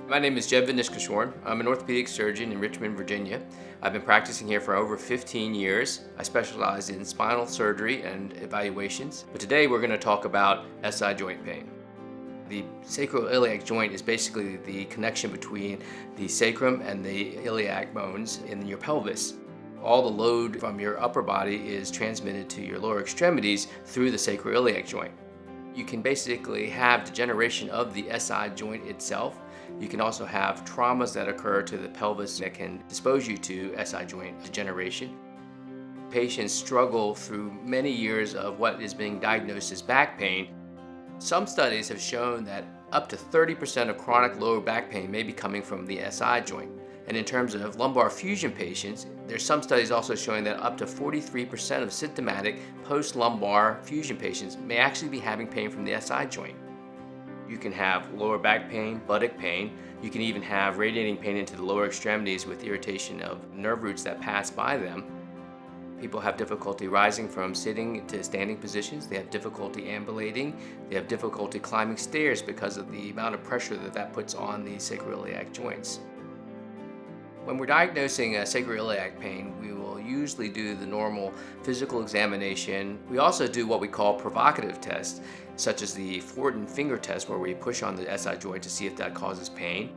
My name is Vanichkachorn. I'm an orthopedic surgeon in Richmond, Virginia. I've been practicing here for over 15 years. I specialize in spinal surgery and evaluations. But today we're going to talk about SI joint pain. The sacroiliac joint is basically the connection between the sacrum and the iliac bones in your pelvis. All the load from your upper body is transmitted to your lower extremities through the sacroiliac joint. You can basically have degeneration of the SI joint itself. You can also have traumas that occur to the pelvis that can dispose you to SI joint degeneration. Patients struggle through many years of what is being diagnosed as back pain. Some studies have shown that up to 30% of chronic lower back pain may be coming from the SI joint. And in terms of lumbar fusion patients, there's some studies also showing that up to 43% of symptomatic post-lumbar fusion patients may actually be having pain from the SI joint. You can have lower back pain, buttock pain. You can even have radiating pain into the lower extremities with irritation of nerve roots that pass by them. People have difficulty rising from sitting to standing positions. They have difficulty ambulating. They have difficulty climbing stairs because of the amount of pressure that puts on the sacroiliac joints. When we're diagnosing sacroiliac pain, we will usually do the normal physical examination. We also do what we call provocative tests, such as the Fortin finger test, where we push on the SI joint to see if that causes pain.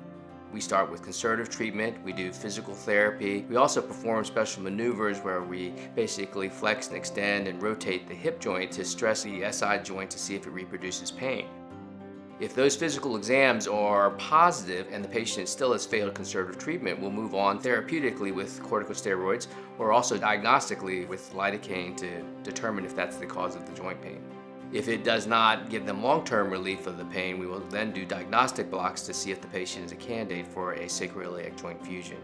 We start with conservative treatment. We do physical therapy. We also perform special maneuvers where we basically flex and extend and rotate the hip joint to stress the SI joint to see if it reproduces pain. If those physical exams are positive and the patient still has failed conservative treatment, we'll move on therapeutically with corticosteroids or also diagnostically with lidocaine to determine if that's the cause of the joint pain. If it does not give them long-term relief of the pain, we will then do diagnostic blocks to see if the patient is a candidate for a sacroiliac joint fusion.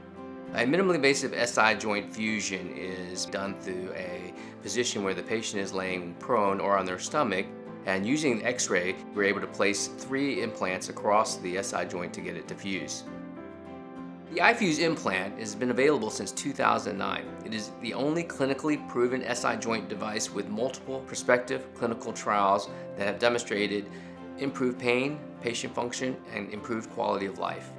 A minimally invasive SI joint fusion is done through a position where the patient is laying prone or on their stomach. And using the X-ray, we're able to place 3 implants across the SI joint to get it to fuse. The iFuse implant has been available since 2009. It is the only clinically proven SI joint device with multiple prospective clinical trials that have demonstrated improved pain, patient function, and improved quality of life.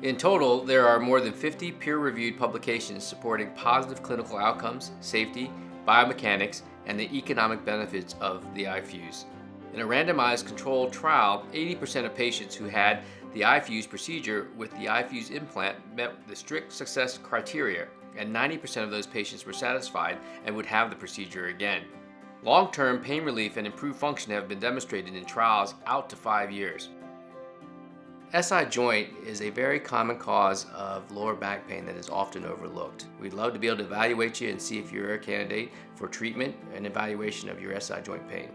In total, there are more than 50 peer-reviewed publications supporting positive clinical outcomes, safety, biomechanics, and the economic benefits of the iFuse. In a randomized controlled trial, 80% of patients who had the iFuse procedure with the iFuse implant met the strict success criteria, and 90% of those patients were satisfied and would have the procedure again. Long-term pain relief and improved function have been demonstrated in trials out to 5 years. SI joint is a very common cause of lower back pain that is often overlooked. We'd love to be able to evaluate you and see if you're a candidate for treatment and evaluation of your SI joint pain.